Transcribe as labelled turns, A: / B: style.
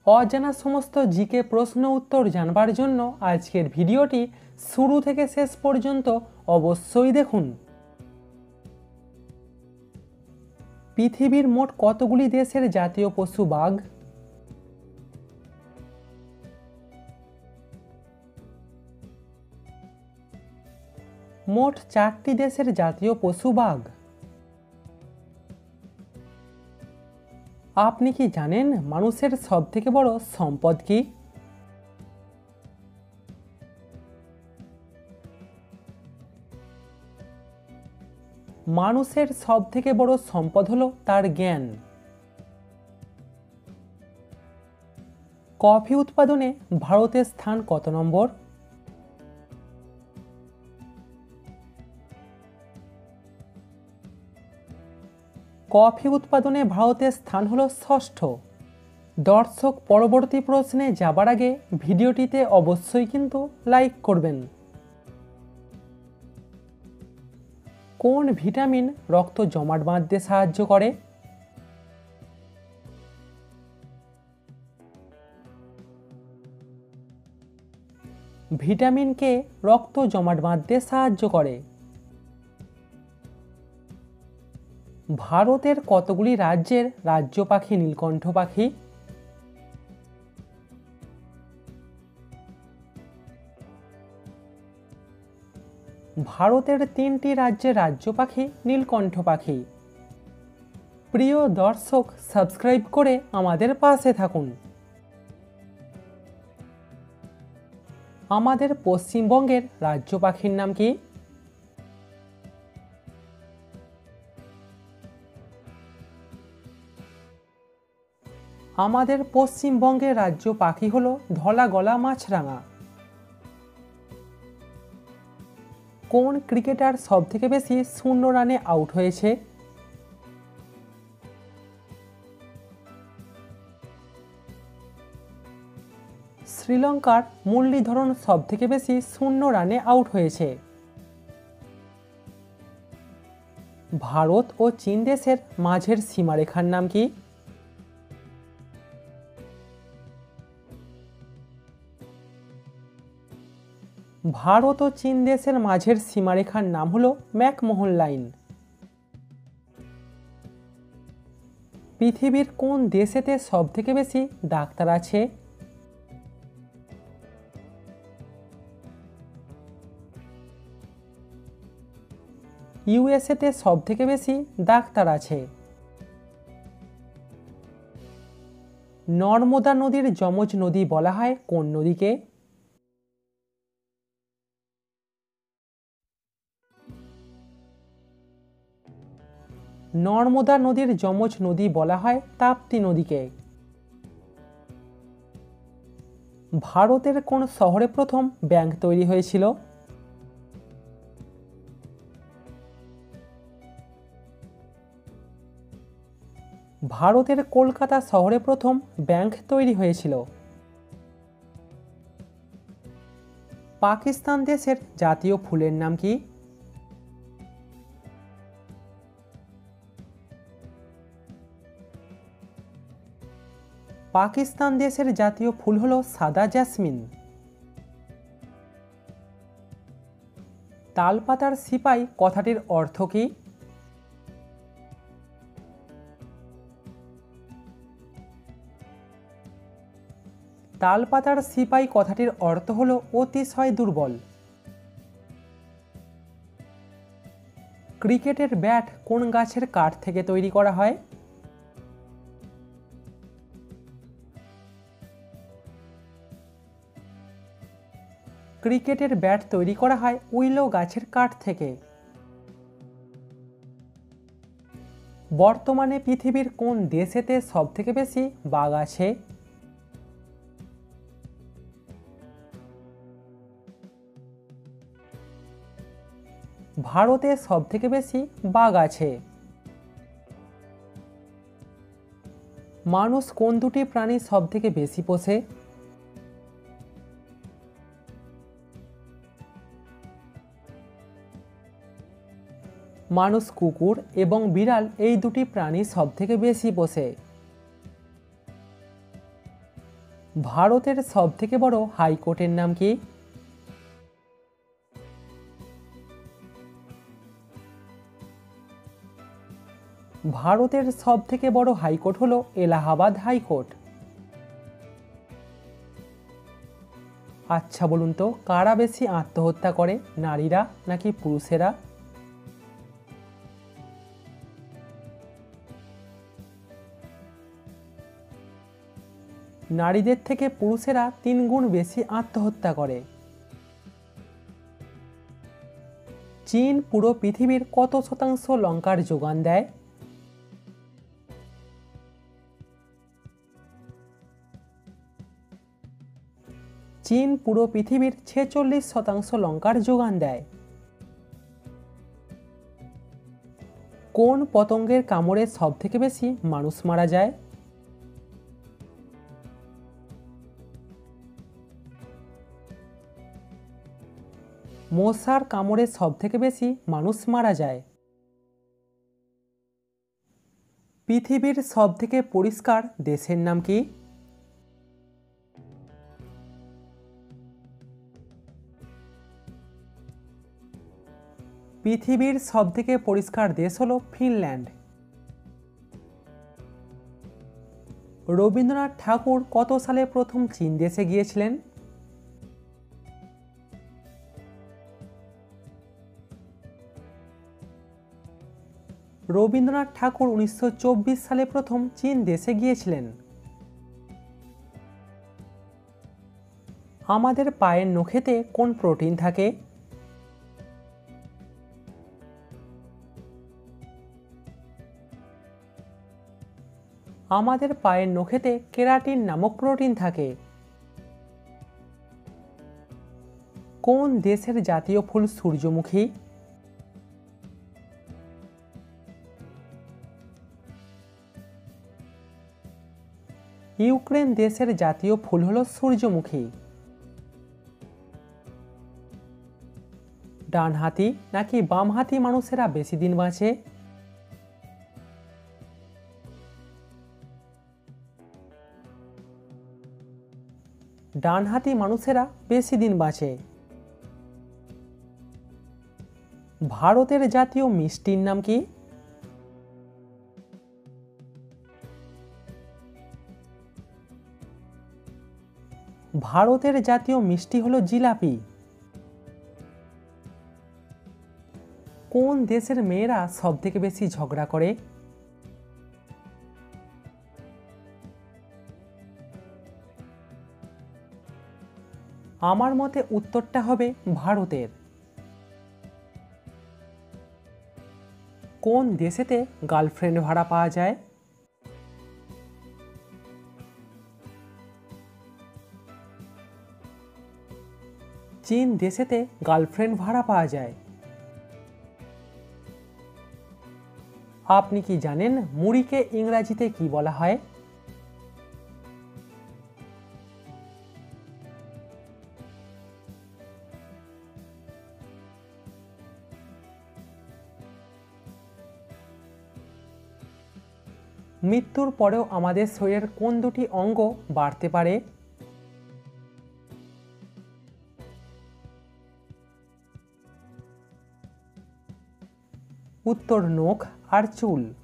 A: অজানা সমস্ত জিকে প্রশ্ন উত্তর জানবার জন্য আজকের ভিডিওটি শুরু থেকে শেষ পর্যন্ত অবশ্যই দেখুন। পৃথিবীর মোট কতগুলি দেশের জাতীয় পশু বাঘ? মোট 4টি দেশের জাতীয় পশু বাঘ। আপনি কি জানেন মানুষের সবথেকে বড় সম্পদ কি? মানুষের সবথেকে বড় সম্পদ হলো তার জ্ঞান। কফি উৎপাদনে ভারতের স্থান কত নম্বর? কফি উৎপাদনে ভারতের স্থান হলো ষষ্ঠ। দর্শক, পরবর্তী প্রশ্নে যাবার আগে ভিডিওটিতে অবশ্যই কিন্তু লাইক করবেন। কোন ভিটামিন রক্ত জমাট বাঁধতে সাহায্য করে? ভিটামিন কে রক্ত জমাট বাঁধতে সাহায্য করে। ভারতের কতগুলি রাজ্যের রাজ্য পাখি নীলকণ্ঠ পাখি? ভারতের 3টি রাজ্যের রাজ্য পাখি নীলকণ্ঠ পাখি। প্রিয় দর্শক, সাবস্ক্রাইব করে আমাদের পাশে থাকুন। আমাদের পশ্চিমবঙ্গের রাজ্য পাখির নাম কি? আমাদের পশ্চিমবঙ্গের রাজ্য পাখি হলো ধলা গলা মাছরাঙা। কোন ক্রিকেটার সবথেকে বেশি 0 রানে আউট হয়েছে? শ্রীলঙ্কার মুরলীধরন সবথেকে বেশি 0 রানে আউট হয়েছে। ভারত ও চীন দেশের মাঝের সীমারেখার নাম কি? ভারত ও চীন দেশের মাঝের সীমারেখার নাম হলো ম্যাকমোহন লাইন। পৃথিবীর কোন দেশেতে সবথেকে বেশি ডাক্তার আছে? ইউএসএতে সবথেকে বেশি ডাক্তার আছে। নর্মদা নদীর যমজ নদী বলা হয় কোন নদীকে? নর্মদা নদীর যমজ নদী বলা হয় তাপ্তি নদীকে। ভারতের কোন শহরে প্রথম ব্যাংক তৈরি হয়েছিল? ভারতের কলকাতা শহরে প্রথম ব্যাংক তৈরি হয়েছিল। পাকিস্তান দেশের জাতীয় ফুলের নাম কি? পাকিস্তান দেশের জাতীয় ফুল হলো সাদা জেসমিন। তালপাতার সিপাই কথাটির অর্থ কি? তালপাতার সিপাই কথাটির অর্থ হলো অতিশয় দুর্বল। ক্রিকেটের ব্যাট কোন গাছের কাঠ থেকে তৈরি করা হয়? ক্রিকেটের ব্যাট তৈরি করা হয় উইলো গাছের কাঠ থেকে। বর্তমানে পৃথিবীর কোন দেশেতে সবথেকে বেশি বাঘ আছে? ভারতে সবথেকে বেশি বাঘ আছে। মানুষ কোন দুটি প্রাণী সবথেকে বেশি পোষে? মানুষ কুকুর এবং বিড়াল এই দুটি প্রাণী সবথেকে বেশি পোষে। ভারতের সবথেকে বড় হাইকোর্টের নাম কি? ভারতের সবথেকে বড় হাইকোর্ট হলো এলাহাবাদ হাইকোর্ট। আচ্ছা বলুন তো, কারা বেশি আত্মহত্যা করে, নারীরা নাকি পুরুষেরা? নারীদের থেকে পুরুষেরা 3 গুণ বেশি আত্মহত্যা করে। চীন পুরো পৃথিবীর কত শতাংশ লঙ্কার যোগান দেয়? চীন পুরো পৃথিবীর 46% লঙ্কার যোগান দেয়। কোন পতঙ্গের কামড়ে সবথেকে বেশি মানুষ মারা যায়? মশার কামড়ে সবথেকে বেশি মানুষ মারা যায়। পৃথিবীর সবথেকে পরিষ্কার দেশের নাম কি? পৃথিবীর সবথেকে পরিষ্কার দেশ হলো ফিনল্যান্ড। রবীন্দ্রনাথ ঠাকুর কত সালে প্রথম চীন দেশে গিয়েছিলেন? রবীন্দ্রনাথ ঠাকুর 1924 সালে প্রথম চীন দেশে গিয়েছিলেন। আমাদের পায়ের নখেতে কোন প্রোটিন থাকে? আমাদের পায়ের নখেতে কেরাটিন নামক প্রোটিন থাকে। কোন দেশের জাতীয় ফুল সূর্যমুখী? ইউক্রেন দেশের জাতীয় ফুল হলো সূর্যমুখী। ডানহাতি নাকি বামহাতি মানুষেরা বেশি দিন বাঁচে? ডানহাতি মানুষেরা বেশি দিন বাঁচে। ভারতের জাতীয় মিষ্টির নাম কি? ভারতের জাতীয় মিষ্টি হলো জিলাপি। কোন দেশের মেয়েরা সবথেকে বেশি ঝগড়া করে? আমার মতে উত্তরটা হবে ভারতের। কোন দেশেতে গার্লফ্রেন্ড ভাড়া পাওয়া যায়? চীন দেশেতে গার্লফ্রেন্ড ভাড়া পাওয়া যায়। আপনি কি জানেন মুড়িকে ইংরাজিতে কি বলা হয়? মৃত্যুর পরেও আমাদের শরীরের কোন দুটি অঙ্গ বাড়তে পারে? উত্তর নখ আর চুল।